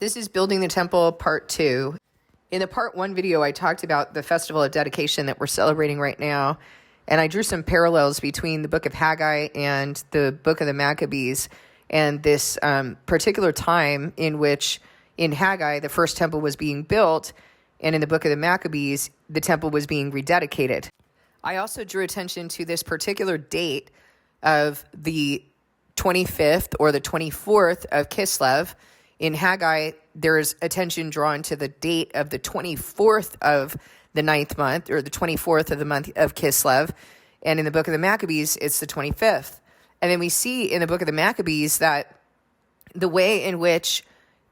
This is Building the Temple Part 2. In the Part 1 video, I talked about the Festival of Dedication that we're celebrating right now, and I drew some parallels between the book of Haggai and the book of the Maccabees, and this particular time in which in Haggai, the first temple was being built, and in the book of the Maccabees, the temple was being rededicated. I also drew attention to this particular date of the 25th or the 24th of Kislev. In Haggai, there's attention drawn to the date of the 24th of the ninth month, or the 24th of the month of Kislev. And in the book of the Maccabees, it's the 25th. And then we see in the book of the Maccabees that the way in which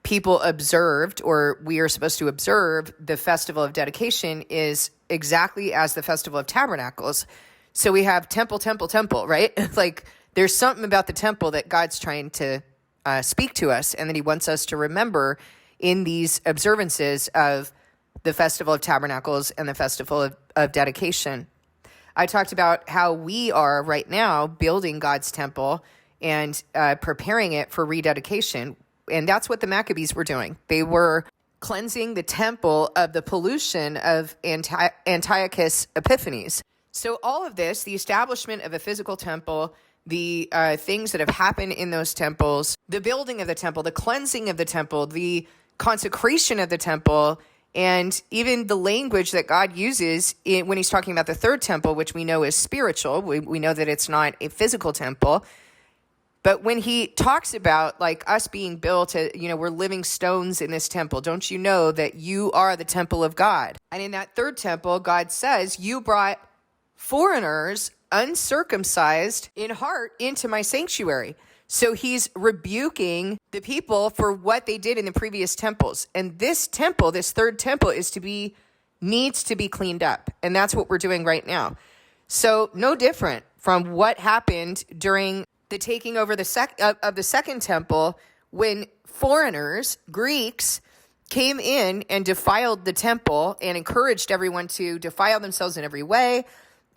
people observed, or we are supposed to observe, the Festival of Dedication is exactly as the Festival of Tabernacles. So we have temple, temple, temple, right? Like there's something about the temple that God's trying to speak to us, and that he wants us to remember in these observances of the Festival of Tabernacles and the Festival of Dedication. I talked about how we are right now building God's temple and preparing it for rededication, and that's what the Maccabees were doing. They were cleansing the temple of the pollution of Antiochus Epiphanes. So all of this, the establishment of a physical temple, the things that have happened in those temples, the building of the temple, the cleansing of the temple, the consecration of the temple, and even the language that God uses when he's talking about the third temple, which we know is spiritual. We know that it's not a physical temple. But when he talks about like us being built, we're living stones in this temple. Don't you know that you are the temple of God? And in that third temple, God says, you brought foreigners uncircumcised in heart into my sanctuary. So he's rebuking the people for what they did in the previous temples. And this temple, this third temple, needs to be cleaned up. And that's what we're doing right now. So no different from what happened during the taking over of the second temple, when foreigners, Greeks, came in and defiled the temple and encouraged everyone to defile themselves in every way,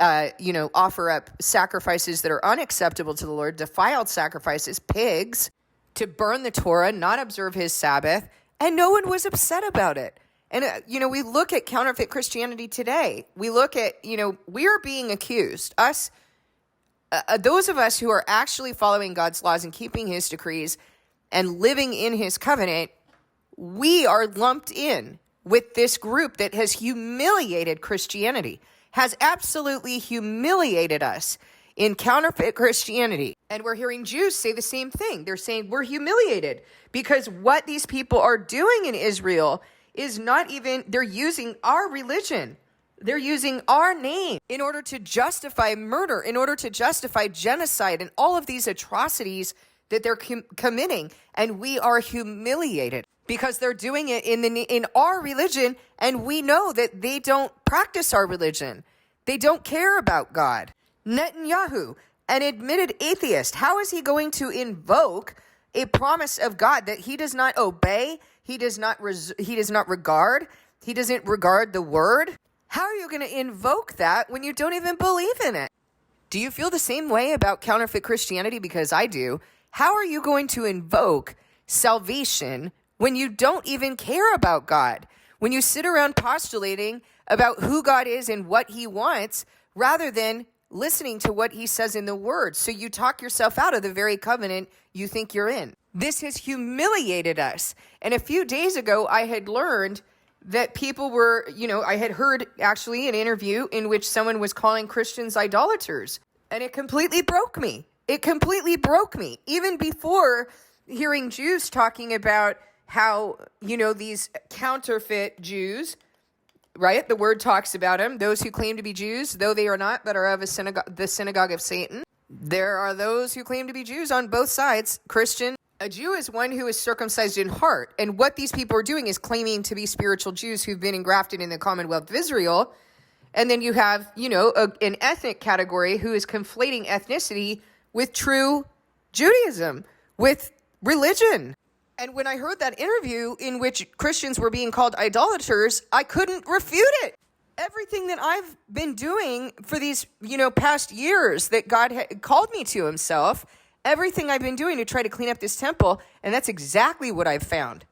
offer up sacrifices that are unacceptable to the Lord, defiled sacrifices, pigs, to burn the Torah, not observe his Sabbath, and no one was upset about it. And, we look at counterfeit Christianity today. We look at, we are being accused. Those of us who are actually following God's laws and keeping his decrees and living in his covenant, we are lumped in with this group that has humiliated Christianity, has absolutely humiliated us in counterfeit Christianity. And we're hearing Jews say the same thing. They're saying we're humiliated because what these people are doing in Israel is not even, they're using our religion. They're using our name in order to justify murder, in order to justify genocide and all of these atrocities that they're committing. And we are humiliated because they're doing it in our religion, and we know that they don't practice our religion. They don't care about God. Netanyahu, an admitted atheist, how is he going to invoke a promise of God that he does not obey? He does not regard. He doesn't regard the word. How are you going to invoke that when you don't even believe in it? Do you feel the same way about counterfeit Christianity? Because I do. How are you going to invoke salvation when you don't even care about God? When you sit around postulating about who God is and what he wants, rather than listening to what he says in the word. So you talk yourself out of the very covenant you think you're in. This has humiliated us. And a few days ago, I had learned that people were, I had heard actually an interview in which someone was calling Christians idolaters. And it completely broke me. Even before hearing Jews talking about how, these counterfeit Jews, right? The word talks about them. Those who claim to be Jews, though they are not, but are of the synagogue of Satan. There are those who claim to be Jews on both sides, Christian. A Jew is one who is circumcised in heart. And what these people are doing is claiming to be spiritual Jews who've been engrafted in the Commonwealth of Israel. And then you have, an ethnic category who is conflating ethnicity with true Judaism, with religion. And when I heard that interview in which Christians were being called idolaters, I couldn't refute it. Everything that I've been doing for these, past years that God had called me to himself, everything I've been doing to try to clean up this temple, and that's exactly what I've found.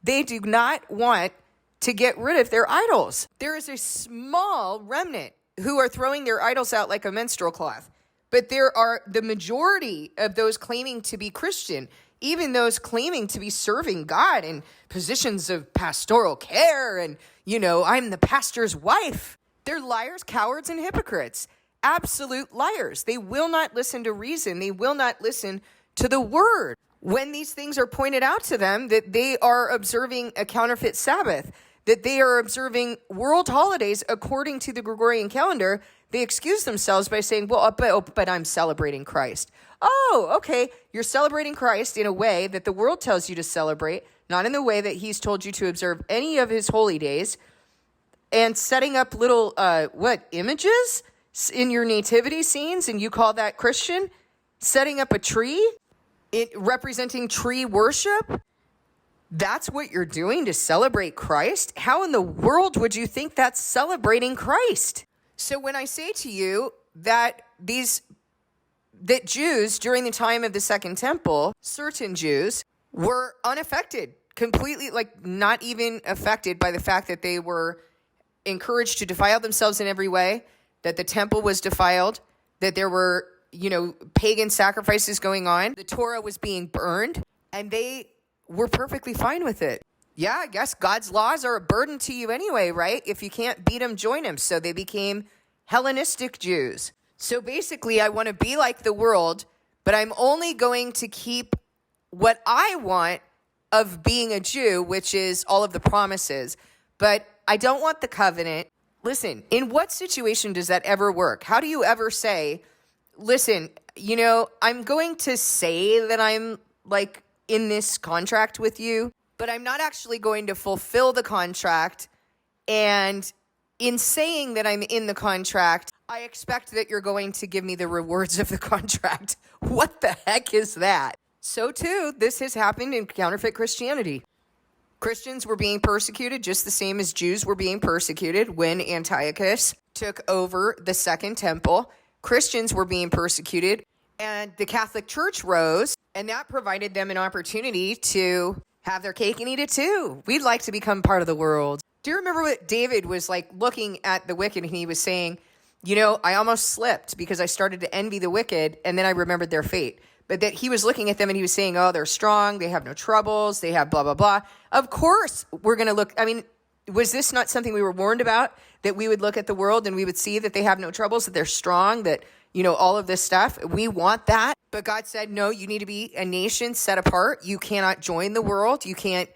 They do not want to get rid of their idols. There is a small remnant who are throwing their idols out like a menstrual cloth. But there are the majority of those claiming to be Christian, even those claiming to be serving God in positions of pastoral care and, I'm the pastor's wife. They're liars, cowards, and hypocrites. Absolute liars. They will not listen to reason. They will not listen to the word. When these things are pointed out to them, that they are observing a counterfeit Sabbath, that they are observing world holidays according to the Gregorian calendar, they excuse themselves by saying, but I'm celebrating Christ. Oh, okay. You're celebrating Christ in a way that the world tells you to celebrate, not in the way that he's told you to observe any of his holy days, and setting up little, images in your nativity scenes, and you call that Christian? Setting up a tree, representing tree worship? That's what you're doing to celebrate Christ? How in the world would you think that's celebrating Christ? So when I say to you that Jews during the time of the Second Temple, certain Jews were unaffected, completely not even affected by the fact that they were encouraged to defile themselves in every way, that the temple was defiled, that there were, pagan sacrifices going on, the Torah was being burned, and they were perfectly fine with it. Yeah, I guess God's laws are a burden to you anyway, right? If you can't beat them, join them. So they became Hellenistic Jews. So basically, I want to be like the world, but I'm only going to keep what I want of being a Jew, which is all of the promises. But I don't want the covenant. Listen, in what situation does that ever work? How do you ever say, listen, I'm going to say that I'm in this contract with you, but I'm not actually going to fulfill the contract. And in saying that I'm in the contract, I expect that you're going to give me the rewards of the contract. What the heck is that? So too, this has happened in counterfeit Christianity. Christians were being persecuted just the same as Jews were being persecuted when Antiochus took over the Second Temple. Christians were being persecuted, and the Catholic Church rose, and that provided them an opportunity to have their cake and eat it too. We'd like to become part of the world. Do you remember what David was looking at the wicked, and he was saying, I almost slipped because I started to envy the wicked, and then I remembered their fate. But that he was looking at them and he was saying, oh, they're strong, they have no troubles, they have blah, blah, blah. Of course, we're going to look, was this not something we were warned about? That we would look at the world and we would see that they have no troubles, that they're strong, that, all of this stuff. We want that. But God said, no, you need to be a nation set apart. You cannot join the world. You can't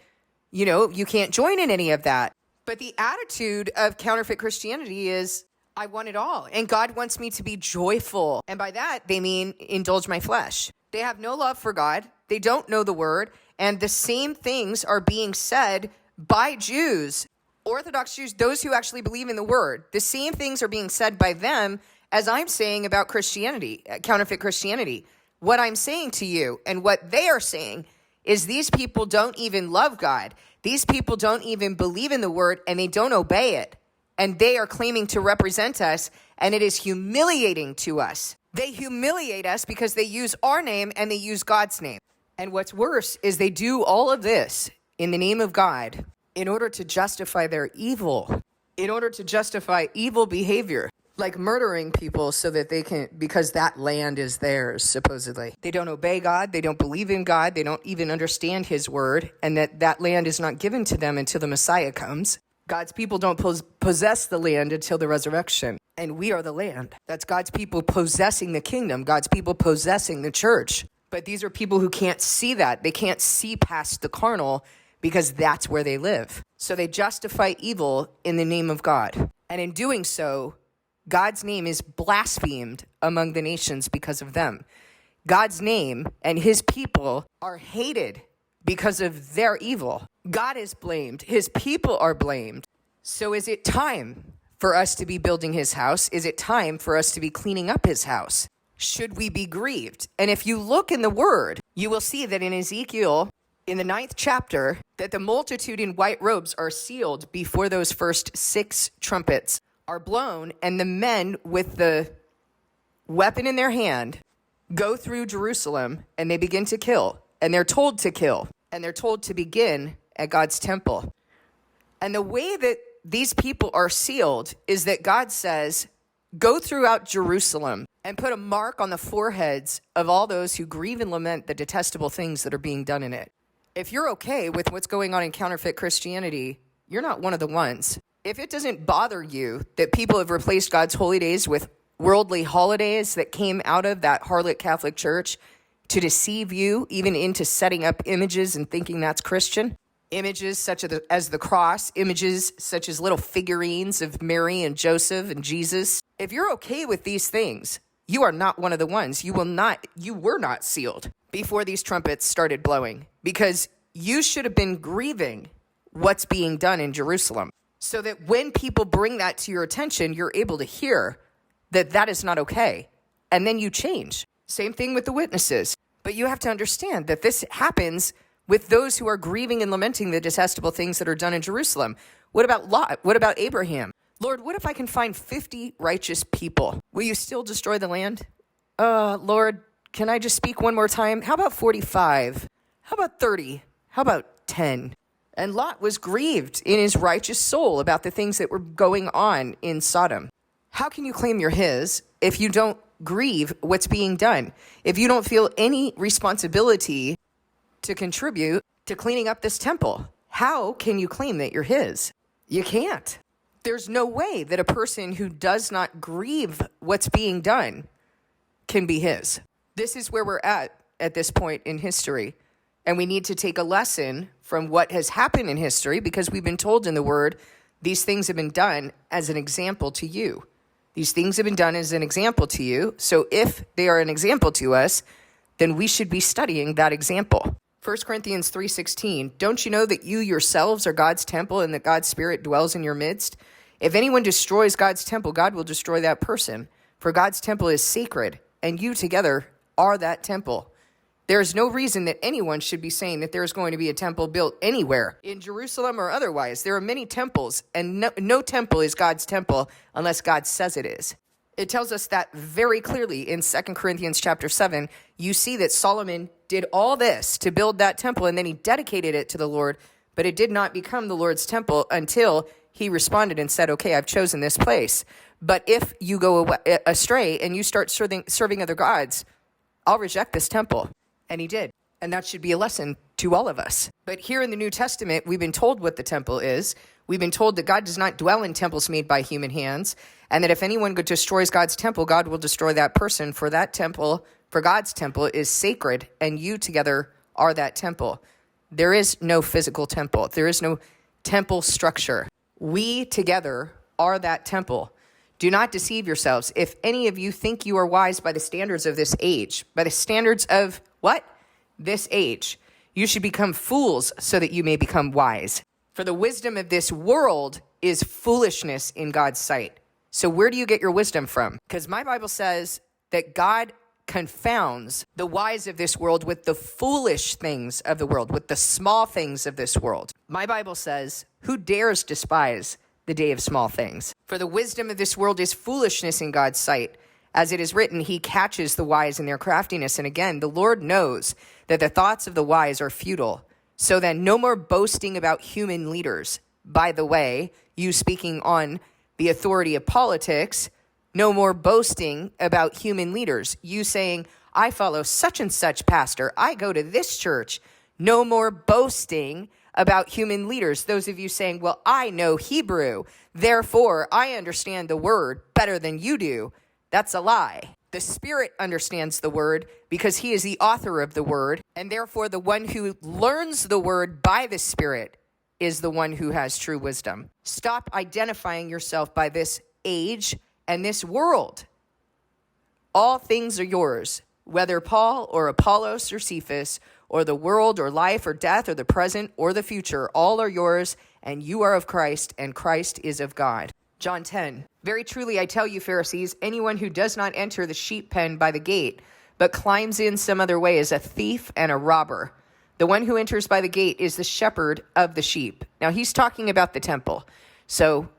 join in any of that. But the attitude of counterfeit Christianity is, I want it all. And God wants me to be joyful. And by that, they mean indulge my flesh. They have no love for God. They don't know the word. And the same things are being said by Jews, Orthodox Jews, those who actually believe in the word. The same things are being said by them as I'm saying about Christianity, counterfeit Christianity. What I'm saying to you and what they are saying is these people don't even love God. These people don't even believe in the word, and they don't obey it. And they are claiming to represent us, and it is humiliating to us. They humiliate us because they use our name and they use God's name. And what's worse is they do all of this in the name of God in order to justify their evil, in order to justify evil behavior, like murdering people so that they can, because that land is theirs, supposedly. They don't obey God. They don't believe in God. They don't even understand his word, and that land is not given to them until the Messiah comes. God's people don't possess the land until the resurrection. And we are the land. That's God's people possessing the kingdom. God's people possessing the church. But these are people who can't see that. They can't see past the carnal because that's where they live. So they justify evil in the name of God. And in doing so, God's name is blasphemed among the nations because of them. God's name and his people are hated because of their evil. God is blamed. His people are blamed. So is it time for us to be building his house? Is it time for us to be cleaning up his house? Should we be grieved? And if you look in the word, you will see that in Ezekiel, in the 9th chapter, that the multitude in white robes are sealed before those first 6 trumpets are blown, and the men with the weapon in their hand go through Jerusalem, and they begin to kill, and they're told to kill, and they're told to begin at God's temple. And the way that these people are sealed is that God says, go throughout Jerusalem and put a mark on the foreheads of all those who grieve and lament the detestable things that are being done in it. If you're okay with what's going on in counterfeit Christianity, you're not one of the ones. If it doesn't bother you that people have replaced God's holy days with worldly holidays that came out of that harlot Catholic Church to deceive you, even into setting up images and thinking that's Christian, images such as the cross, images such as little figurines of Mary and Joseph and Jesus. If you're okay with these things, you are not one of the ones. You were not sealed before these trumpets started blowing, because you should have been grieving what's being done in Jerusalem, so that when people bring that to your attention, you're able to hear that that is not okay. And then you change. Same thing with the witnesses. But you have to understand that this happens with those who are grieving and lamenting the detestable things that are done in Jerusalem. What about Lot? What about Abraham? Lord, what if I can find 50 righteous people? Will you still destroy the land? Lord, can I just speak one more time? How about 45? How about 30? How about 10? And Lot was grieved in his righteous soul about the things that were going on in Sodom. How can you claim you're his if you don't grieve what's being done? If you don't feel any responsibility to contribute to cleaning up this temple, how can you claim that you're his? You can't. There's no way that a person who does not grieve what's being done can be his. This is where we're at this point in history. And we need to take a lesson from what has happened in history, because we've been told in the word, these things have been done as an example to you. These things have been done as an example to you. So if they are an example to us, then we should be studying that example. 1 Corinthians 3:16, don't you know that you yourselves are God's temple and that God's Spirit dwells in your midst? If anyone destroys God's temple, God will destroy that person. For God's temple is sacred, and you together are that temple. There is no reason that anyone should be saying that there's going to be a temple built anywhere, in Jerusalem or otherwise. There are many temples, and no temple is God's temple unless God says it is. It tells us that very clearly in 2 Corinthians chapter 7. You see that Solomon did all this to build that temple, and then he dedicated it to the Lord, but it did not become the Lord's temple until he responded and said, okay, I've chosen this place. But if you go astray and you start serving other gods, I'll reject this temple. And he did. And that should be a lesson to all of us. But here in the New Testament, we've been told what the temple is. We've been told that God does not dwell in temples made by human hands, and that if anyone destroys God's temple, God will destroy that person. For that temple, for God's temple is sacred, and you together are that temple. There is no physical temple. There is no temple structure. We together are that temple. Do not deceive yourselves. If any of you think you are wise by the standards of this age, by the standards of what? This age, you should become fools so that you may become wise. For the wisdom of this world is foolishness in God's sight. So where do you get your wisdom from? Because my Bible says that God confounds the wise of this world with the foolish things of the world, with the small things of this world. My Bible says, who dares despise the day of small things? For the wisdom of this world is foolishness in God's sight. As it is written, he catches the wise in their craftiness. And again, the Lord knows that the thoughts of the wise are futile. So then no more boasting about human leaders. By the way, you speaking on the authority of politics, no more boasting about human leaders. You saying, I follow such and such pastor. I go to this church. No more boasting about human leaders. Those of you saying, well, I know Hebrew, therefore I understand the word better than you do. That's a lie. The Spirit understands the word because he is the author of the word, and therefore the one who learns the word by the Spirit is the one who has true wisdom. Stop identifying yourself by this age and this world. All things are yours, whether Paul or Apollos or Cephas or the world or life or death or the present or the future, all are yours, and you are of Christ, and Christ is of God. John 10, very truly I tell you, Pharisees, anyone who does not enter the sheep pen by the gate, but climbs in some other way is a thief and a robber. The one who enters by the gate is the shepherd of the sheep. Now he's talking about the temple. So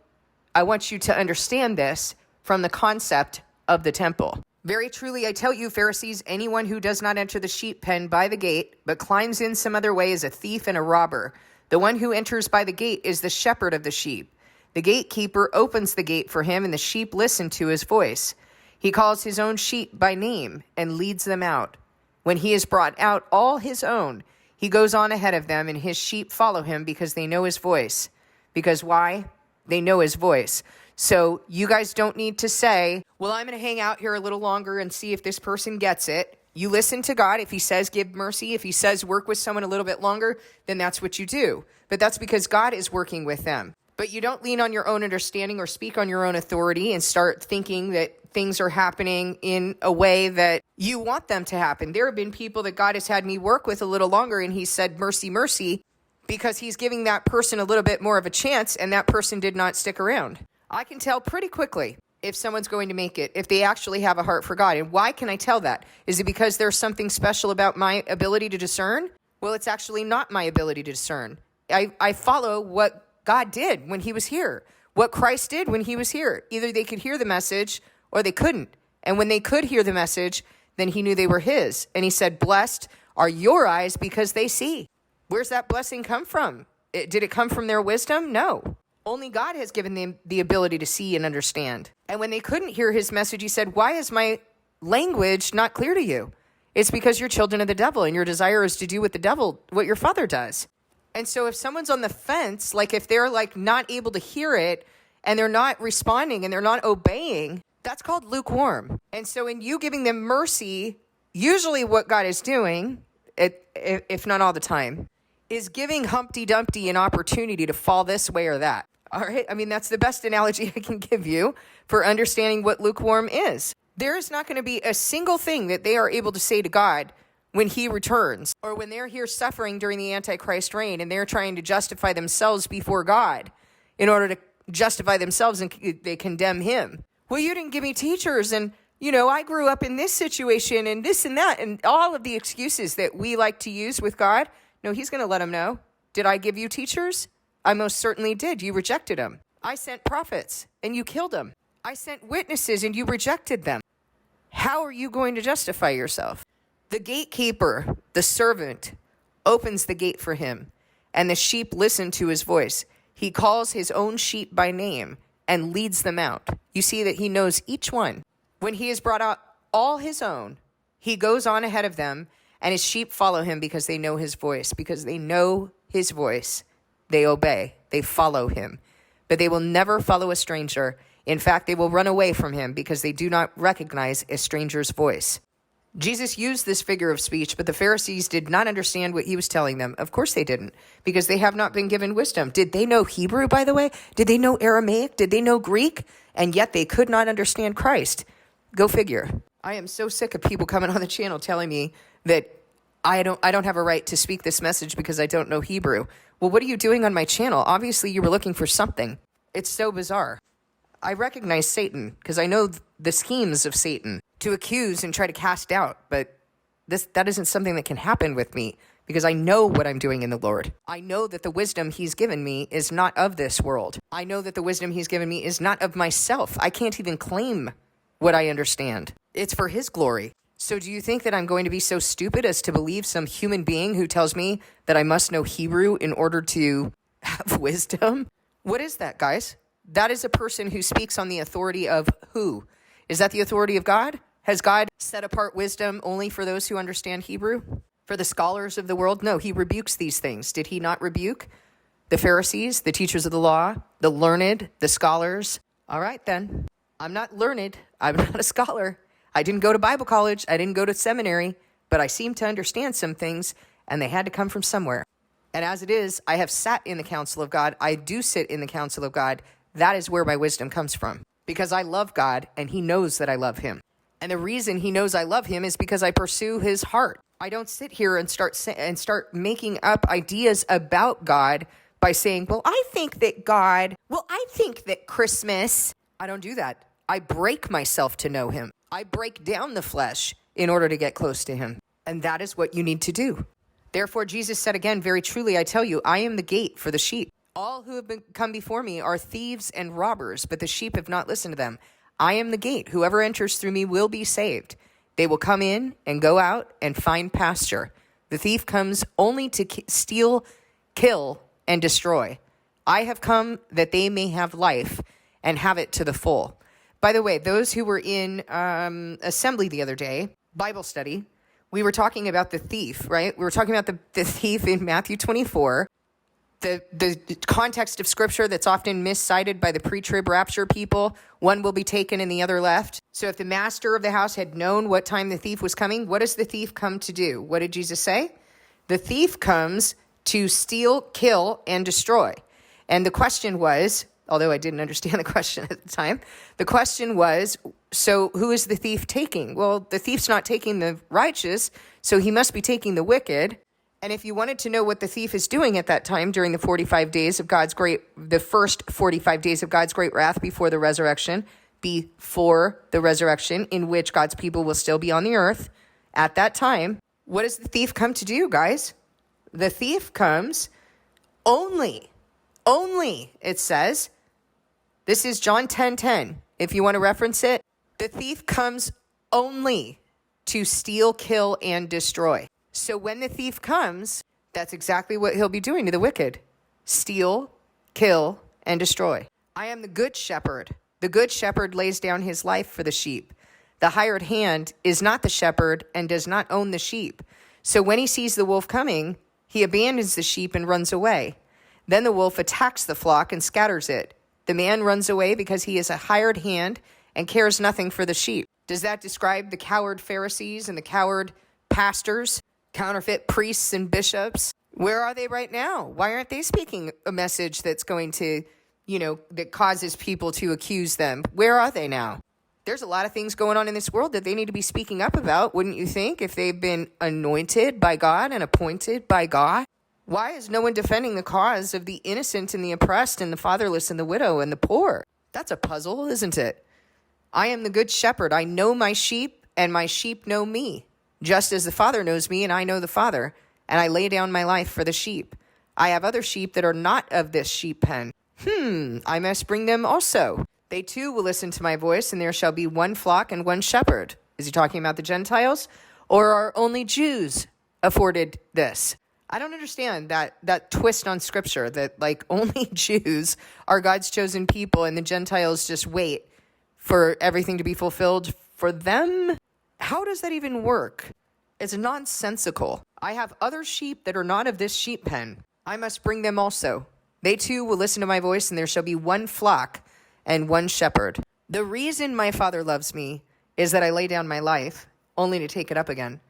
I want you to understand this from the concept of the temple. Very truly I tell you, Pharisees, anyone who does not enter the sheep pen by the gate, but climbs in some other way is a thief and a robber. The one who enters by the gate is the shepherd of the sheep. The gatekeeper opens the gate for him, and the sheep listen to his voice. He calls his own sheep by name and leads them out. When he has brought out all his own, he goes on ahead of them, and his sheep follow him because they know his voice. Because why? They know his voice. So you guys don't need to say, well, I'm going to hang out here a little longer and see if this person gets it. You listen to God. If he says give mercy, if he says work with someone a little bit longer, then that's what you do. But that's because God is working with them. But you don't lean on your own understanding or speak on your own authority and start thinking that things are happening in a way that you want them to happen. There have been people that God has had me work with a little longer, and he said mercy, mercy, because he's giving that person a little bit more of a chance, and that person did not stick around. I can tell pretty quickly if someone's going to make it, if they actually have a heart for God. And why can I tell that? Is it because there's something special about my ability to discern? Well, it's actually not my ability to discern. I follow what God did when he was here, what Christ did when he was here. Either they could hear the message or they couldn't. And when they could hear the message, then he knew they were his. And he said, blessed are your eyes because they see. Where's that blessing come from? Did it come from their wisdom? No. Only God has given them the ability to see and understand. And when they couldn't hear his message, he said, why is my language not clear to you? It's because you're children of the devil, and your desire is to do what your father does. And so if someone's on the fence, like if they're like not able to hear it and they're not responding and they're not obeying, that's called lukewarm. And so in you giving them mercy, usually what God is doing, if not all the time, is giving Humpty Dumpty an opportunity to fall this way or that. All right. I mean, that's the best analogy I can give you for understanding what lukewarm is. There is not going to be a single thing that they are able to say to God when he returns, or when they're here suffering during the Antichrist reign and they're trying to justify themselves before God in order to justify themselves, and they condemn him. Well, you didn't give me teachers, and I grew up in this situation and this and that, and all of the excuses that we like to use with God. No, he's going to let them know. Did I give you teachers? I most certainly did. You rejected them. I sent prophets and you killed them. I sent witnesses and you rejected them. How are you going to justify yourself? The gatekeeper, the servant, opens the gate for him, and the sheep listen to his voice. He calls his own sheep by name and leads them out. You see that he knows each one. When he has brought out all his own, he goes on ahead of them, and his sheep follow him because they know his voice. Because they know his voice, they obey, they follow him. But they will never follow a stranger. In fact, they will run away from him because they do not recognize a stranger's voice. Jesus used this figure of speech, but the Pharisees did not understand what he was telling them. Of course they didn't, because they have not been given wisdom. Did they know Hebrew, by the way? Did they know Aramaic? Did they know Greek? And yet they could not understand Christ. Go figure. I am so sick of people coming on the channel telling me that I don't have a right to speak this message because I don't know Hebrew. Well, what are you doing on my channel? Obviously, you were looking for something. It's so bizarre. I recognize Satan because I know the schemes of Satan to accuse and try to cast out, but that isn't something that can happen with me because I know what I'm doing in the Lord. I know that the wisdom he's given me is not of this world. I know that the wisdom he's given me is not of myself. I can't even claim what I understand. It's for his glory. So do you think that I'm going to be so stupid as to believe some human being who tells me that I must know Hebrew in order to have wisdom? What is that, guys? That is a person who speaks on the authority of who? Is that the authority of God? Has God set apart wisdom only for those who understand Hebrew? For the scholars of the world? No, he rebukes these things. Did he not rebuke the Pharisees, the teachers of the law, the learned, the scholars? All right, then. I'm not learned. I'm not a scholar. I didn't go to Bible college. I didn't go to seminary, but I seem to understand some things, and they had to come from somewhere. And as it is, I have sat in the counsel of God. I do sit in the counsel of God. That is where my wisdom comes from, because I love God, and he knows that I love him. And the reason he knows I love him is because I pursue his heart. I don't sit here and start making up ideas about God by saying, well, I think that Christmas. I don't do that. I break myself to know him. I break down the flesh in order to get close to him. And that is what you need to do. Therefore, Jesus said again, very truly, I tell you, I am the gate for the sheep. All who have come before me are thieves and robbers, but the sheep have not listened to them. I am the gate. Whoever enters through me will be saved. They will come in and go out and find pasture. The thief comes only to steal, kill, and destroy. I have come that they may have life and have it to the full. By the way, those who were in assembly the other day, Bible study, we were talking about the thief, right? We were talking about the thief in Matthew 24, the context of scripture that's often miscited by the pre-trib rapture people. One will be taken and the other left. So if the master of the house had known what time the thief was coming, what does the thief come to do? What did Jesus say? The thief comes to steal, kill, and destroy. And the question was, although I didn't understand the question at the time, the question was, so who is the thief taking? Well, the thief's not taking the righteous, so he must be taking the wicked. And if you wanted to know what the thief is doing at that time during the 45 days of the first 45 days of God's great wrath before the resurrection, in which God's people will still be on the earth at that time, what does the thief come to do, guys? The thief comes only, it says, this is John 10:10. If you want to reference it, the thief comes only to steal, kill, and destroy. So when the thief comes, that's exactly what he'll be doing to the wicked. Steal, kill, and destroy. I am the good shepherd. The good shepherd lays down his life for the sheep. The hired hand is not the shepherd and does not own the sheep. So when he sees the wolf coming, he abandons the sheep and runs away. Then the wolf attacks the flock and scatters it. The man runs away because he is a hired hand and cares nothing for the sheep. Does that describe the coward Pharisees and the coward pastors, counterfeit priests and bishops? Where are they right now? Why aren't they speaking a message that's going to, that causes people to accuse them? Where are they now? There's a lot of things going on in this world that they need to be speaking up about, wouldn't you think, if they've been anointed by God and appointed by God? Why is no one defending the cause of the innocent and the oppressed and the fatherless and the widow and the poor? That's a puzzle, isn't it? I am the good shepherd. I know my sheep and my sheep know me, just as the Father knows me and I know the Father, and I lay down my life for the sheep. I have other sheep that are not of this sheep pen. I must bring them also. They too will listen to my voice, and there shall be one flock and one shepherd. Is he talking about the Gentiles? Or are only Jews afforded this? I don't understand that twist on scripture that only Jews are God's chosen people and the Gentiles just wait for everything to be fulfilled for them. How does that even work? It's nonsensical. I have other sheep that are not of this sheep pen. I must bring them also. They too will listen to my voice, and there shall be one flock and one shepherd. The reason my Father loves me is that I lay down my life only to take it up again.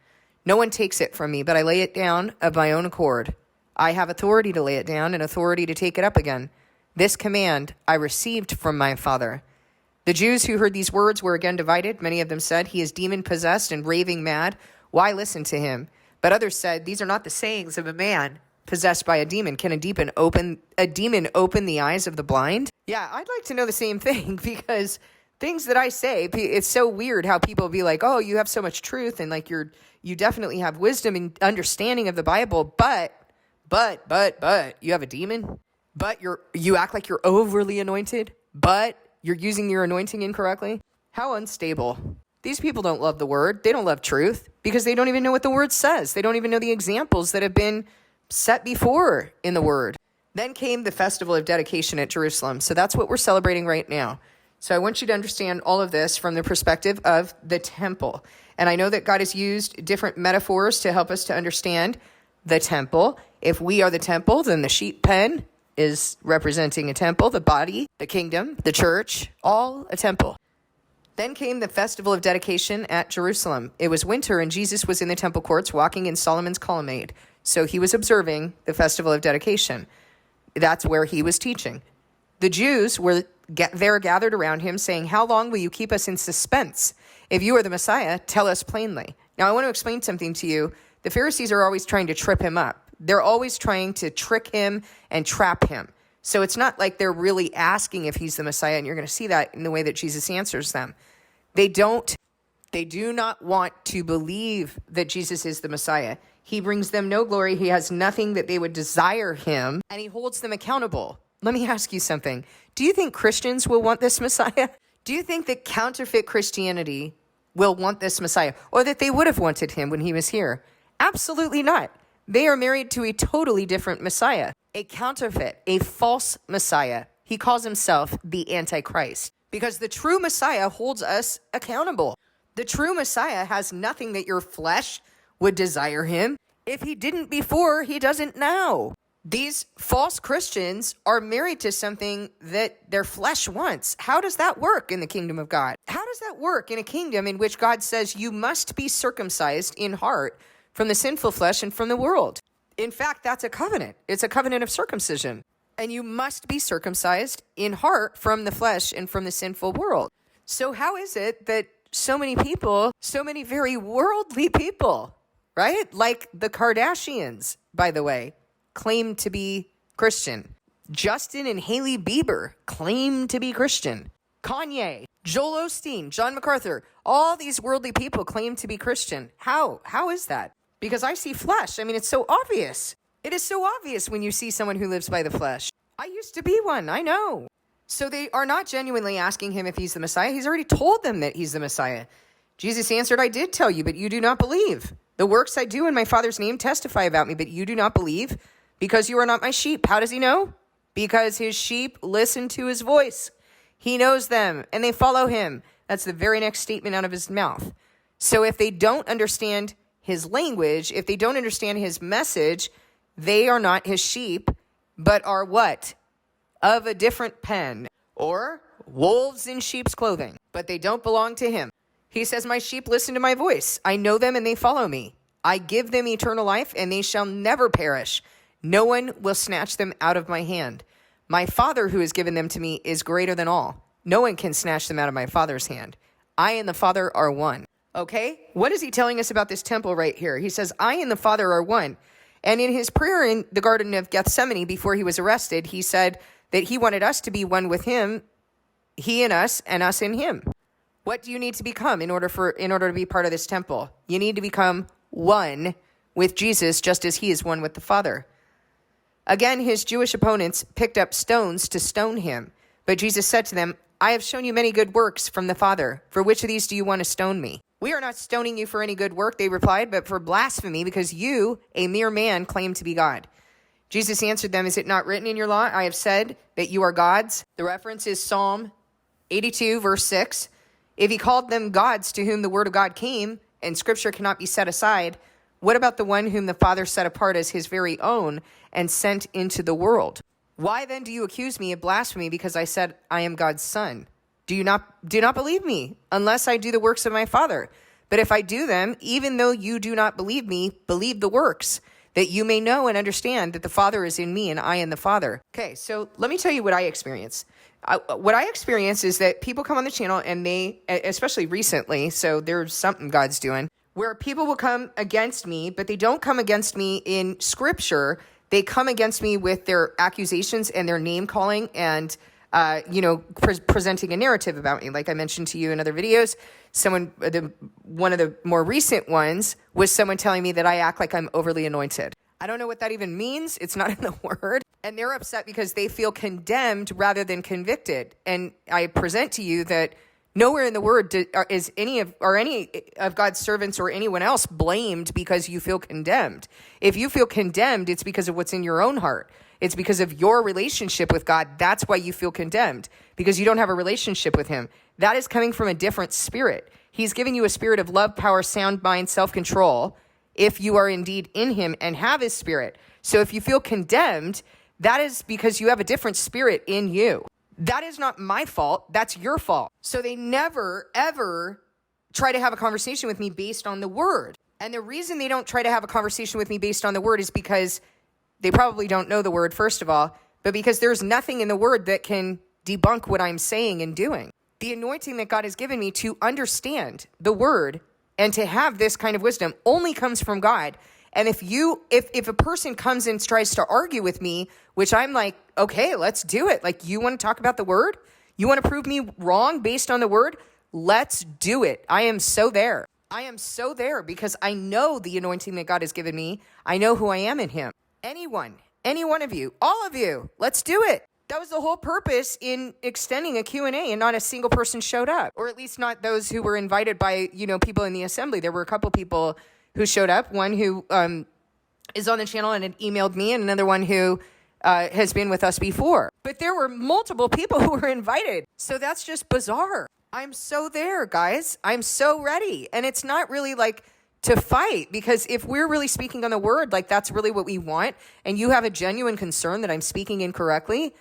No one takes it from me, but I lay it down of my own accord. I have authority to lay it down and authority to take it up again. This command I received from my Father. The Jews who heard these words were again divided. Many of them said, he is demon-possessed and raving mad. Why listen to him? But others said, these are not the sayings of a man possessed by a demon. Can a demon open the eyes of the blind? Yeah, I'd like to know the same thing, because things that I say, it's so weird how people be like, oh, you have so much truth and you definitely have wisdom and understanding of the Bible, but you have a demon, but you act like you're overly anointed, but you're using your anointing incorrectly. How unstable. These people don't love the word. They don't love truth because they don't even know what the word says. They don't even know the examples that have been set before in the word. Then came the festival of dedication at Jerusalem. So that's what we're celebrating right now. So I want you to understand all of this from the perspective of the temple. And I know that God has used different metaphors to help us to understand the temple. If we are the temple, then the sheep pen is representing a temple, the body, the kingdom, the church, all a temple. Then came the festival of dedication at Jerusalem. It was winter, and Jesus was in the temple courts walking in Solomon's colonnade. So he was observing the festival of dedication. That's where he was teaching. The Jews were there gathered around him, saying, how long will you keep us in suspense? If you are the Messiah, tell us plainly. Now, I want to explain something to you. The Pharisees are always trying to trip him up. They're always trying to trick him and trap him. So it's not like they're really asking if he's the Messiah, and you're going to see that in the way that Jesus answers them. They do not want to believe that Jesus is the Messiah. He brings them no glory. He has nothing that they would desire him, and he holds them accountable. Let me ask you something. Do you think Christians will want this Messiah? Do you think that counterfeit Christianity will want this Messiah, or that they would have wanted him when he was here? Absolutely not. They are married to a totally different Messiah. a counterfeit, a false Messiah. He calls himself the Antichrist because the true Messiah holds us accountable. The true Messiah has nothing that your flesh would desire him. If he didn't before, he doesn't now. These false Christians are married to something that their flesh wants. How does that work in the kingdom of God? How does that work in a kingdom in which God says you must be circumcised in heart from the sinful flesh and from the world? In fact, that's a covenant. It's a covenant of circumcision. And you must be circumcised in heart from the flesh and from the sinful world. So how is it that so many people, so many very worldly people, right? Like the Kardashians, by the way, claim to be Christian. Justin and Hailey Bieber claim to be Christian. Kanye, Joel Osteen, John MacArthur, all these worldly people claim to be Christian. How? How is that? Because I see flesh. I mean, it's so obvious. It is so obvious when you see someone who lives by the flesh. I used to be one. I know. So they are not genuinely asking him if he's the Messiah. He's already told them that he's the Messiah. Jesus answered, I did tell you, but you do not believe. The works I do in my Father's name testify about me, but you do not believe because you are not my sheep. How does he know? Because his sheep listen to his voice. He knows them and they follow him. That's the very next statement out of his mouth. So if they don't understand his language, if they don't understand his message, they are not his sheep, but are what? Of a different pen, or wolves in sheep's clothing, but they don't belong to him. He says, my sheep listen to my voice. I know them and they follow me. I give them eternal life and they shall never perish. No one will snatch them out of my hand. My Father who has given them to me is greater than all. No one can snatch them out of my Father's hand. I and the Father are one. Okay? What is he telling us about this temple right here? He says, I and the Father are one. And in his prayer in the Garden of Gethsemane before he was arrested, he said that he wanted us to be one with him, he in us, and us in him. What do you need to become in order to be part of this temple? You need to become one with Jesus, just as he is one with the Father. Again, his Jewish opponents picked up stones to stone him. But Jesus said to them, I have shown you many good works from the Father. For which of these do you want to stone me? We are not stoning you for any good work, they replied, but for blasphemy, because you, a mere man, claim to be God. Jesus answered them, is it not written in your law, I have said that you are gods? The reference is Psalm 82, verse 6. If he called them gods to whom the word of God came, and scripture cannot be set aside, what about the one whom the Father set apart as his very own and sent into the world? Why then do you accuse me of blasphemy because I said I am God's son? Do not believe me unless I do the works of my Father. But if I do them, even though you do not believe me, believe the works, that you may know and understand that the Father is in me and I in the Father. Okay, so let me tell you what I experience. What I experience is that people come on the channel and they, especially recently, so there's something God's doing, where people will come against me, but they don't come against me in scripture. They come against me with their accusations and their name calling and presenting a narrative about me. Like I mentioned to you in other videos, one of the more recent ones was someone telling me that I act like I'm overly anointed. I don't know what that even means. It's not in the word. And they're upset because they feel condemned rather than convicted. And I present to you that nowhere in the word is any of God's servants or anyone else blamed because you feel condemned. If you feel condemned, it's because of what's in your own heart. It's because of your relationship with God. That's why you feel condemned, because you don't have a relationship with him. That is coming from a different spirit. He's giving you a spirit of love, power, sound mind, self-control, if you are indeed in him and have his spirit. So if you feel condemned, that is because you have a different spirit in you. That is not my fault. That's your fault. So they never, ever try to have a conversation with me based on the word. And the reason they don't try to have a conversation with me based on the word is because they probably don't know the word, first of all, but because there's nothing in the word that can debunk what I'm saying and doing. The anointing that God has given me to understand the word and to have this kind of wisdom only comes from God. And if a person comes and tries to argue with me, which I'm like, okay, let's do it. Like, you want to talk about the word? You want to prove me wrong based on the word? Let's do it. I am so there. I am so there because I know the anointing that God has given me. I know who I am in him. Any one of you, all of you, let's do it. That was the whole purpose in extending a Q&A, and not a single person showed up, or at least not those who were invited by, people in the assembly. There were a couple people who showed up, one who is on the channel and had emailed me, and another one who has been with us before. But there were multiple people who were invited. So that's just bizarre. I'm so there, guys. I'm so ready. And it's not really like to fight, because if we're really speaking on the word, like that's really what we want, and you have a genuine concern that I'm speaking incorrectly,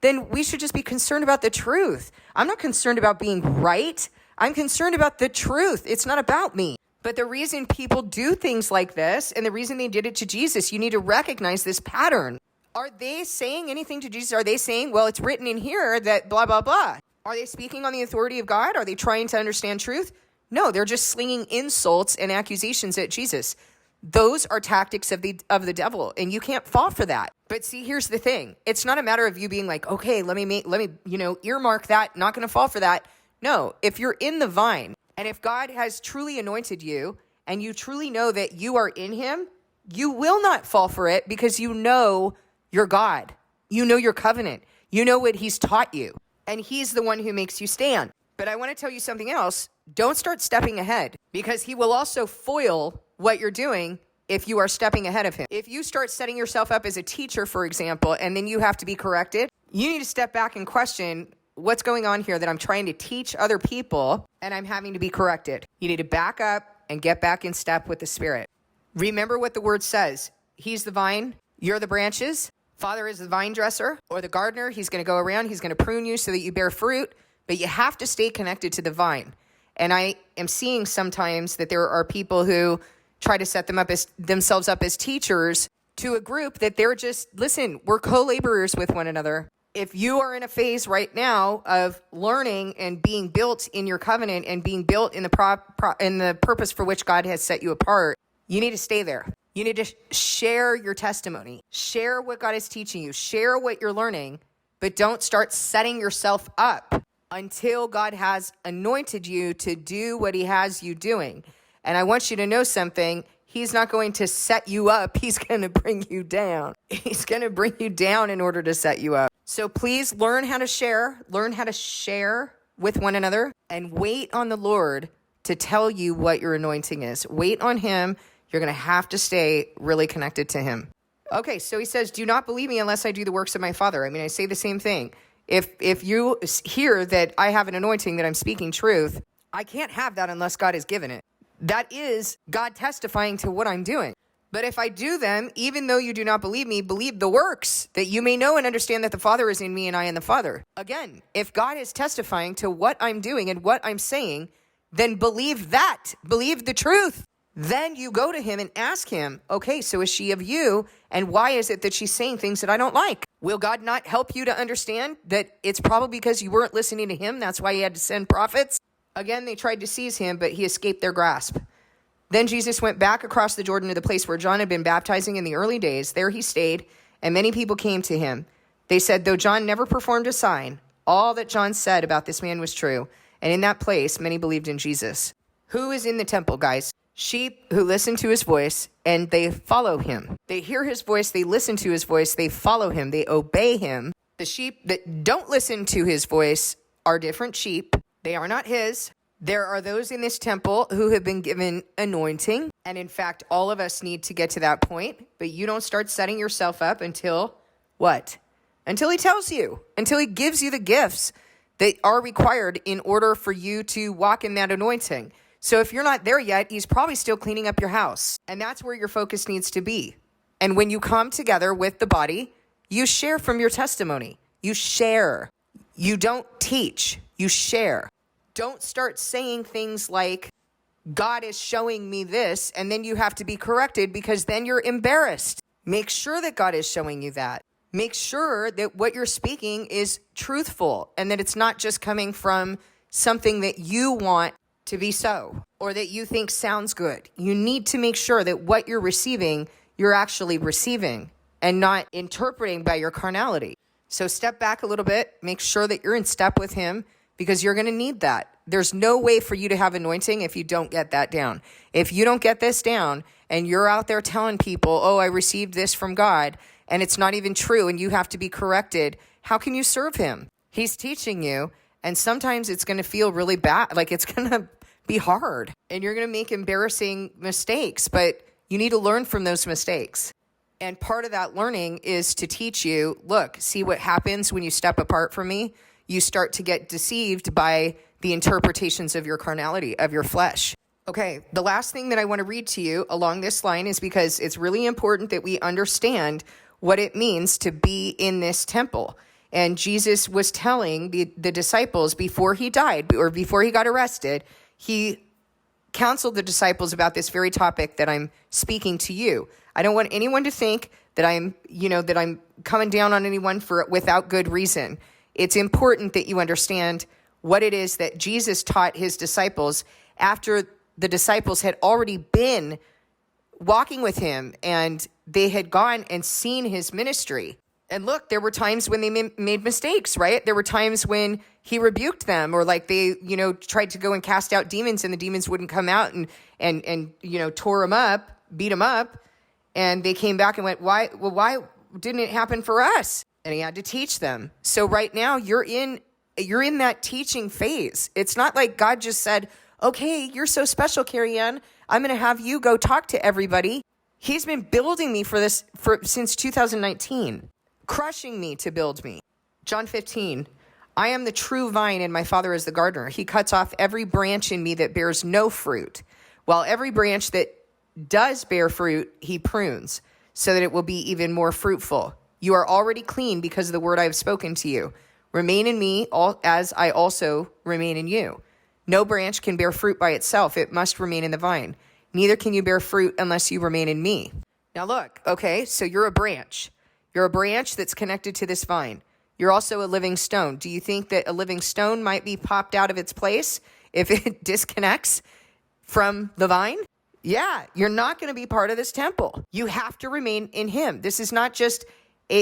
then we should just be concerned about the truth. I'm not concerned about being right. I'm concerned about the truth. It's not about me. But the reason people do things like this, and the reason they did it to Jesus, you need to recognize this pattern. Are they saying anything to Jesus? Are they saying, well, it's written in here that blah, blah, blah? Are they speaking on the authority of God? Are they trying to understand truth? No, they're just slinging insults and accusations at Jesus. Those are tactics of the devil, and you can't fall for that. But see, here's the thing. It's not a matter of you being like, okay, let me earmark that, not going to fall for that. No, if you're in the vine, and if God has truly anointed you, and you truly know that you are in him, you will not fall for it, because you know your God. You know your covenant. You know what he's taught you, and he's the one who makes you stand. But I want to tell you something else. Don't start stepping ahead, because he will also foil what you're doing if you are stepping ahead of him. If you start setting yourself up as a teacher, for example, and then you have to be corrected, you need to step back and question what's going on here, that I'm trying to teach other people and I'm having to be corrected. You need to back up and get back in step with the Spirit. Remember what the word says. He's the vine, you're the branches. Father is the vine dresser or the gardener. He's going to go around, he's going to prune you so that you bear fruit, but you have to stay connected to the vine. And I am seeing sometimes that there are people who try to set themselves up as teachers to a group that they're just, listen, we're co-laborers with one another. If you are in a phase right now of learning and being built in your covenant and being built in the purpose for which God has set you apart, you need to stay there. You need to share your testimony, share what God is teaching you, share what you're learning, but don't start setting yourself up until God has anointed you to do what he has you doing. And I want you to know something. He's not going to set you up. He's going to bring you down. He's going to bring you down in order to set you up. So please learn how to share with one another, and wait on the Lord to tell you what your anointing is. Wait on him. You're going to have to stay really connected to him. Okay, so he says, do not believe me unless I do the works of my Father. I mean, I say the same thing. If you hear that I have an anointing, that I'm speaking truth, I can't have that unless God has given it. That is God testifying to what I'm doing. But if I do them, even though you do not believe me, believe the works, that you may know and understand that the Father is in me and I in the Father. Again, if God is testifying to what I'm doing and what I'm saying, then believe that. Believe the truth. Then you go to him and ask him, okay, so is she of you? And why is it that she's saying things that I don't like? Will God not help you to understand that it's probably because you weren't listening to him? That's why he had to send prophets. Again, they tried to seize him, but he escaped their grasp. Then Jesus went back across the Jordan to the place where John had been baptizing in the early days. There he stayed, and many people came to him. They said, though John never performed a sign, all that John said about this man was true. And in that place, many believed in Jesus. Who is in the temple, guys? Sheep who listen to his voice, and they follow him. They hear his voice, they listen to his voice, they follow him, they obey him. The sheep that don't listen to his voice are different sheep. They are not his. There are those in this temple who have been given anointing. And in fact, all of us need to get to that point. But you don't start setting yourself up until what? Until he tells you, until he gives you the gifts that are required in order for you to walk in that anointing. So if you're not there yet, he's probably still cleaning up your house. And that's where your focus needs to be. And when you come together with the body, you share from your testimony. You share. You don't teach. You share. Don't start saying things like, God is showing me this, and then you have to be corrected, because then you're embarrassed. Make sure that God is showing you that. Make sure that what you're speaking is truthful, and that it's not just coming from something that you want to be so, or that you think sounds good. You need to make sure that what you're receiving, you're actually receiving, and not interpreting by your carnality. So step back a little bit, make sure that you're in step with him, because you're going to need that. There's no way for you to have anointing if you don't get that down. If you don't get this down and you're out there telling people, oh, I received this from God, and it's not even true, and you have to be corrected, how can you serve him? He's teaching you, and sometimes it's going to feel really bad. Like, it's going to be hard, and you're going to make embarrassing mistakes, but you need to learn from those mistakes. And part of that learning is to teach you, look, see what happens when you step apart from me? You start to get deceived by the interpretations of your carnality, of your flesh. Okay, the last thing that I want to read to you along this line is because it's really important that we understand what it means to be in this temple. And Jesus was telling the disciples before he died or before he got arrested, he counseled the disciples about this very topic that I'm speaking to you. I don't want anyone to think that I'm coming down on anyone without good reason. It's important that you understand what it is that Jesus taught his disciples after the disciples had already been walking with him and they had gone and seen his ministry. And look, there were times when they made mistakes, right? There were times when he rebuked them or like they, tried to go and cast out demons and the demons wouldn't come out and tore them up, beat them up. And they came back and went, why didn't it happen for us? And he had to teach them. So right now you're in that teaching phase. It's not like God just said, okay, you're so special, Carrie Ann. I'm going to have you go talk to everybody. He's been building me since 2019, crushing me to build me. John 15, I am the true vine and my Father is the gardener. He cuts off every branch in me that bears no fruit, while every branch that does bear fruit, he prunes, so that it will be even more fruitful. You are already clean because of the word I have spoken to you. Remain in me as I also remain in you. No branch can bear fruit by itself. It must remain in the vine. Neither can you bear fruit unless you remain in me. Now look, okay, so you're a branch. You're a branch that's connected to this vine. You're also a living stone. Do you think that a living stone might be popped out of its place if it disconnects from the vine? Yeah, you're not going to be part of this temple. You have to remain in him. This is not just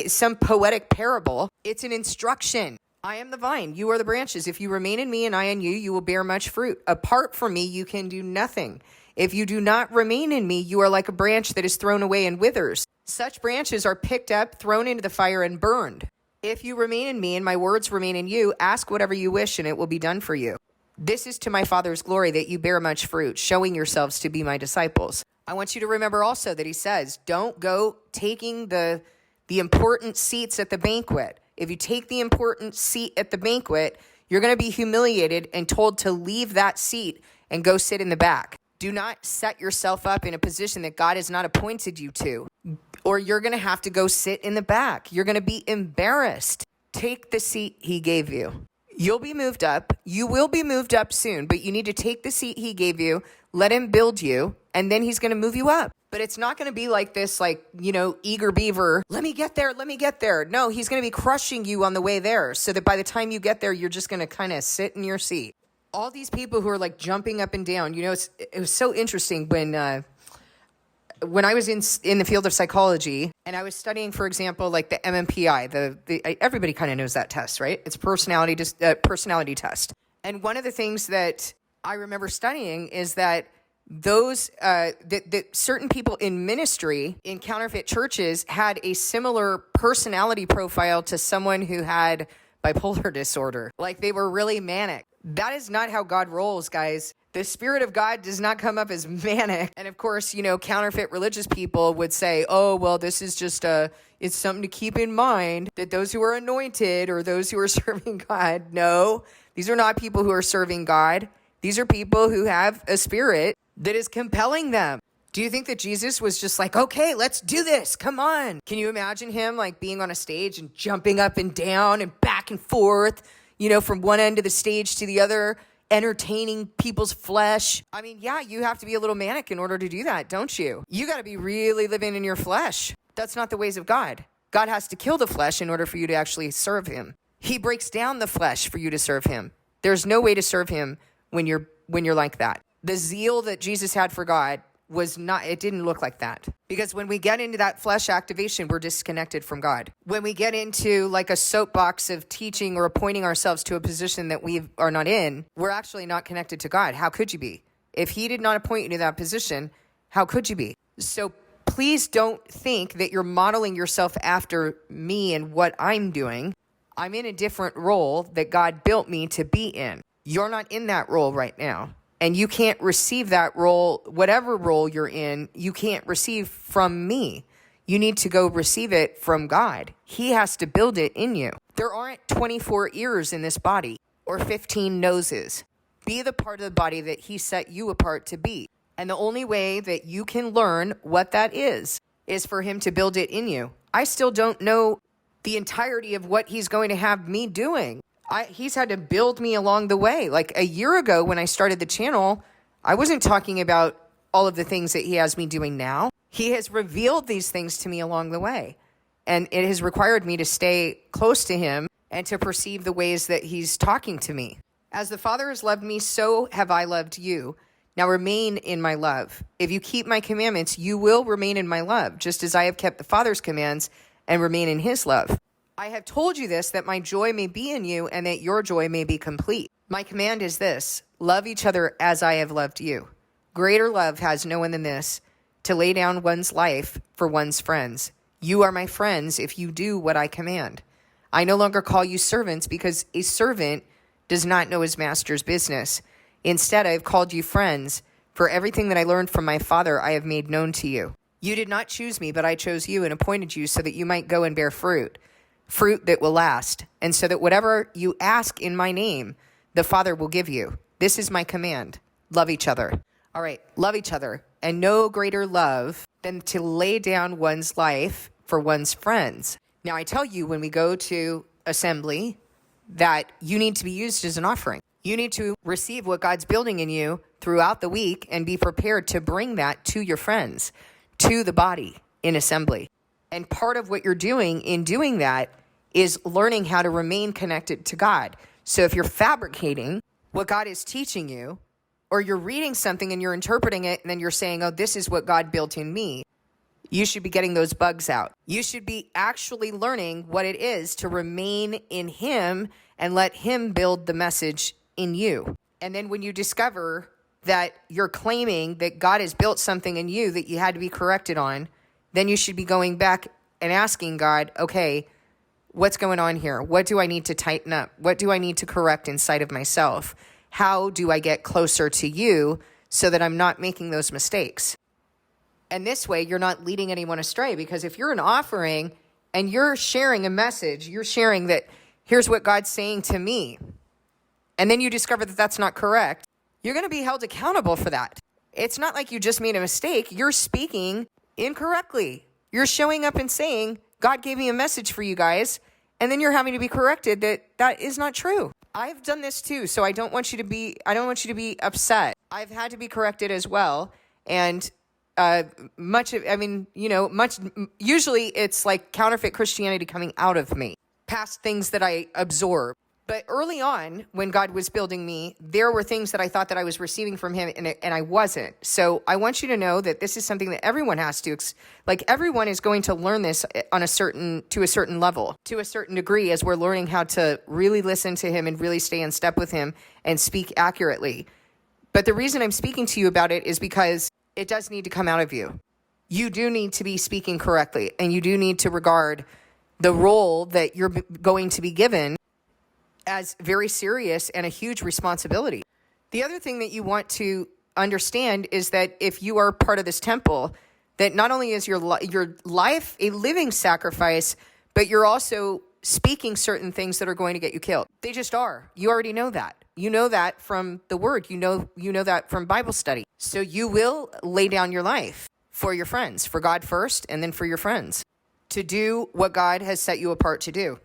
some poetic parable. It's an instruction. I am the vine. You are the branches. If you remain in me and I in you, you will bear much fruit. Apart from me, you can do nothing. If you do not remain in me, you are like a branch that is thrown away and withers. Such branches are picked up, thrown into the fire, and burned. If you remain in me and my words remain in you, ask whatever you wish and it will be done for you. This is to my Father's glory that you bear much fruit, showing yourselves to be my disciples. I want you to remember also that he says, don't go taking the important seats at the banquet. If you take the important seat at the banquet, you're going to be humiliated and told to leave that seat and go sit in the back. Do not set yourself up in a position that God has not appointed you to, or you're going to have to go sit in the back. You're going to be embarrassed. Take the seat he gave you. You'll be moved up. You will be moved up soon, but you need to take the seat he gave you, let him build you, and then he's going to move you up. But it's not going to be like this, eager beaver. Let me get there. No, he's going to be crushing you on the way there so that by the time you get there, you're just going to kind of sit in your seat. All these people who are like jumping up and down, it was so interesting when I was in the field of psychology and I was studying, for example, like the MMPI, everybody kind of knows that test, right? It's personality test. And one of the things that I remember studying is that that certain people in ministry in counterfeit churches had a similar personality profile to someone who had bipolar disorder. Like they were really manic. That is not how God rolls, guys. The Spirit of God does not come up as manic. And of course, counterfeit religious people would say, oh, well, this is just it's something to keep in mind that those who are anointed or those who are serving God. No, these are not people who are serving God. These are people who have a spirit that is compelling them. Do you think that Jesus was just like, okay, let's do this. Come on. Can you imagine him like being on a stage and jumping up and down and back and forth, from one end of the stage to the other, entertaining people's flesh? I mean, yeah, you have to be a little manic in order to do that, don't you? You got to be really living in your flesh. That's not the ways of God. God has to kill the flesh in order for you to actually serve him. He breaks down the flesh for you to serve him. There's no way to serve him when you're like that. The zeal that Jesus had for God it didn't look like that. Because when we get into that flesh activation, we're disconnected from God. When we get into like a soapbox of teaching or appointing ourselves to a position that we are not in, we're actually not connected to God. How could you be? If he did not appoint you to that position, how could you be? So please don't think that you're modeling yourself after me and what I'm doing. I'm in a different role that God built me to be in. You're not in that role right now. And you can't receive that role, whatever role you're in, you can't receive from me. You need to go receive it from God. He has to build it in you. There aren't 24 ears in this body or 15 noses. Be the part of the body that he set you apart to be. And the only way that you can learn what that is for him to build it in you. I still don't know the entirety of what he's going to have me doing. He's had to build me along the way. Like a year ago when I started the channel, I wasn't talking about all of the things that he has me doing now. He has revealed these things to me along the way. And it has required me to stay close to him and to perceive the ways that he's talking to me. As the Father has loved me, so have I loved you. Now remain in my love. If you keep my commandments, you will remain in my love, just as I have kept the Father's commands and remain in his love. I have told you this, that my joy may be in you and that your joy may be complete. My command is this: love each other as I have loved you. Greater love has no one than this, to lay down one's life for one's friends. You are my friends if you do what I command. I no longer call you servants, because a servant does not know his master's business. Instead, I have called you friends, for everything that I learned from my Father I have made known to you. You did not choose me, but I chose you and appointed you so that you might go and bear fruit that will last, and so that whatever you ask in my name, the Father will give you. This is my command: love each other. All right, love each other. And no greater love than to lay down one's life for one's friends. Now, I tell you, when we go to assembly, that you need to be used as an offering. You need to receive what God's building in you throughout the week and be prepared to bring that to your friends, to the body in assembly. And part of what you're doing in doing that is learning how to remain connected to God. So if you're fabricating what God is teaching you, or you're reading something and you're interpreting it and then you're saying, oh, this is what God built in me, you should be getting those bugs out. You should be actually learning what it is to remain in him and let him build the message in you. And then when you discover that you're claiming that God has built something in you that you had to be corrected on, then you should be going back and asking God, okay, what's going on here? What do I need to tighten up? What do I need to correct inside of myself? How do I get closer to you so that I'm not making those mistakes? And this way, you're not leading anyone astray, because if you're an offering and you're sharing a message, you're sharing that here's what God's saying to me, and then you discover that that's not correct, you're going to be held accountable for that. It's not like you just made a mistake. You're speaking incorrectly. You're showing up and saying, God gave me a message for you guys, and then you're having to be corrected that that is not true. I've done this too, so I don't want you to be upset. I've had to be corrected as well. And usually it's like counterfeit Christianity coming out of me, past things that I absorb. But early on, when God was building me, there were things that I thought that I was receiving from him, and I wasn't. So I want you to know that this is something that everyone has to, everyone is going to learn this to a certain level, to a certain degree, as we're learning how to really listen to him and really stay in step with him and speak accurately. But the reason I'm speaking to you about it is because it does need to come out of you. You do need to be speaking correctly, and you do need to regard the role that you're going to be given as very serious and a huge responsibility. The other thing that you want to understand is that if you are part of this temple, that not only is your life a living sacrifice, but you're also speaking certain things that are going to get you killed. They just are. You already know that. You know that from the word. You know that from Bible study. So you will lay down your life for your friends, for God first, and then for your friends, to do what God has set you apart to do.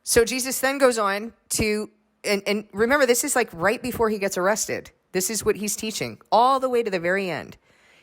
So Jesus then goes on to, and remember, this is like right before he gets arrested. This is what he's teaching all the way to the very end.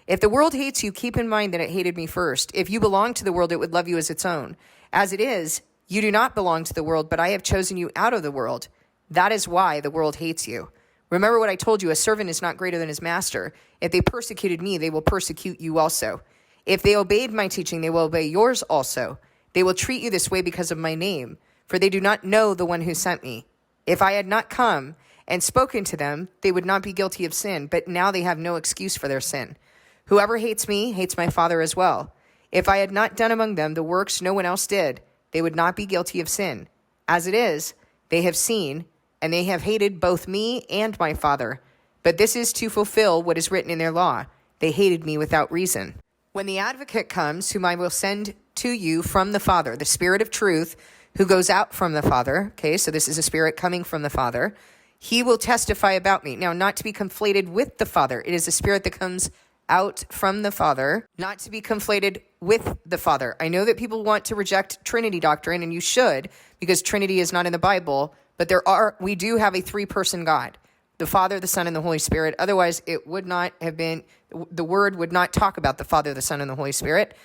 If the world hates you, keep in mind that it hated me first. If you belong to the world, it would love you as its own. As it is, you do not belong to the world, but I have chosen you out of the world. That is why the world hates you. Remember what I told you, a servant is not greater than his master. If they persecuted me, they will persecute you also. If they obeyed my teaching, they will obey yours also. They will treat you this way because of my name, for they do not know the one who sent me. If I had not come and spoken to them, they would not be guilty of sin, but now they have no excuse for their sin. Whoever hates me hates my Father as well. If I had not done among them the works no one else did, they would not be guilty of sin. As it is, they have seen, and they have hated both me and my Father. But this is to fulfill what is written in their law. They hated me without reason. When the advocate comes, whom I will send to you from the Father, the Spirit of truth, who goes out from the Father. Okay, so this is a spirit coming from the Father. He will testify about me. Now, not to be conflated with the Father. It is a spirit that comes out from the Father, not to be conflated with the Father. I know that people want to reject Trinity doctrine, and you should, because Trinity is not in the Bible, but we do have a three-person God, the Father, the Son, and the Holy Spirit. Otherwise, it would not have been, the Word would not talk about the Father, the Son, and the Holy Spirit.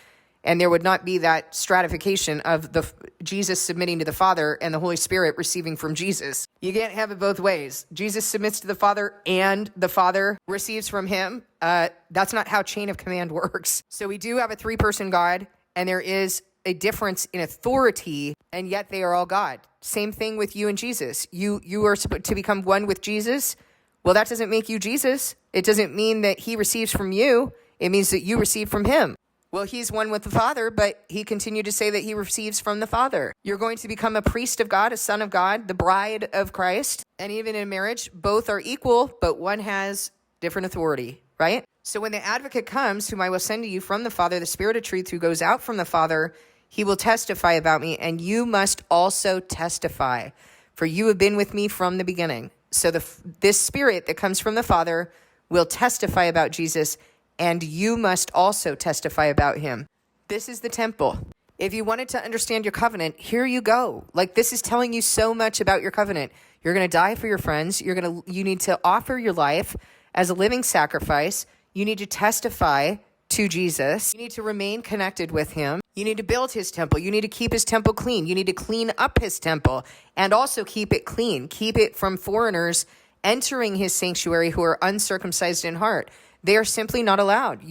And there would not be that stratification of Jesus submitting to the Father and the Holy Spirit receiving from Jesus. You can't have it both ways. Jesus submits to the Father and the Father receives from him. That's not how chain of command works. So we do have a three-person God, and there is a difference in authority, and yet they are all God. Same thing with you and Jesus. You are supposed to become one with Jesus. Well, that doesn't make you Jesus. It doesn't mean that he receives from you. It means that you receive from him. Well, he's one with the Father, but he continued to say that he receives from the Father. You're going to become a priest of God, a son of God, the bride of Christ. And even in marriage, both are equal, but one has different authority, right? So when the advocate comes, whom I will send to you from the Father, the Spirit of truth who goes out from the Father, he will testify about me, and you must also testify, for you have been with me from the beginning. So this Spirit that comes from the Father will testify about Jesus, and you must also testify about him. This is the temple. If you wanted to understand your covenant, here you go. Like, this is telling you so much about your covenant. You're going to die for your friends. You need to offer your life as a living sacrifice. You need to testify to Jesus. You need to remain connected with him. You need to build his temple. You need to keep his temple clean. You need to clean up his temple and also keep it clean. Keep it from foreigners entering his sanctuary who are uncircumcised in heart. They are simply not allowed,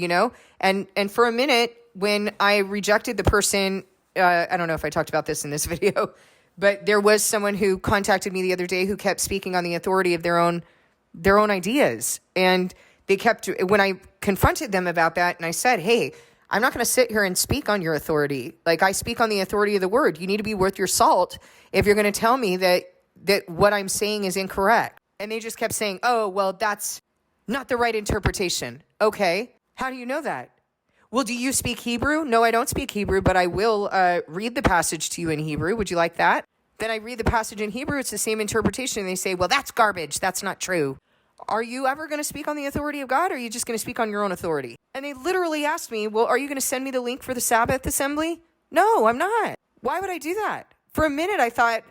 And for a minute, when I rejected the person, I don't know if I talked about this in this video, but there was someone who contacted me the other day who kept speaking on the authority of their own ideas. And when I confronted them about that, and I said, hey, I'm not going to sit here and speak on your authority. Like, I speak on the authority of the word. You need to be worth your salt if you're going to tell me that what I'm saying is incorrect. And they just kept saying, oh, well, that's not the right interpretation. Okay. How do you know that? Well, do you speak Hebrew? No, I don't speak Hebrew, but I will read the passage to you in Hebrew. Would you like that? Then I read the passage in Hebrew. It's the same interpretation. And they say, well, that's garbage. That's not true. Are you ever going to speak on the authority of God, or are you just going to speak on your own authority? And they literally asked me, well, are you going to send me the link for the Sabbath assembly? No, I'm not. Why would I do that? For a minute, I thought,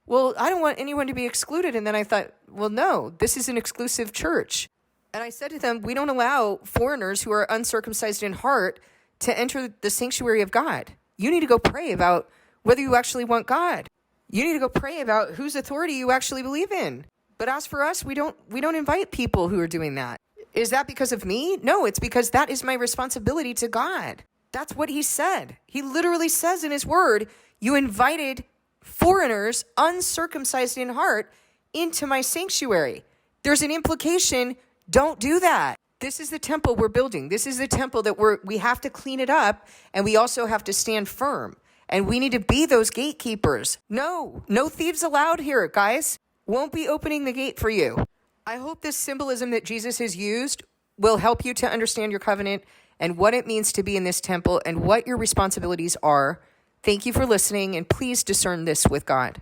well, I don't want anyone to be excluded. And then I thought, well, no, this is an exclusive church. And I said to them, we don't allow foreigners who are uncircumcised in heart to enter the sanctuary of God. You need to go pray about whether you actually want God. You need to go pray about whose authority you actually believe in. But as for us, we don't invite people who are doing that. Is that because of me? No, it's because that is my responsibility to God. That's what he said. He literally says in his word, you invited foreigners, uncircumcised in heart, into my sanctuary. There's an implication. Don't do that. This is the temple we're building. This is the temple that we have to clean it up, and we also have to stand firm. And we need to be those gatekeepers. No thieves allowed here, guys. Won't be opening the gate for you. I hope this symbolism that Jesus has used will help you to understand your covenant and what it means to be in this temple and what your responsibilities are. Thank you for listening, and please discern this with God.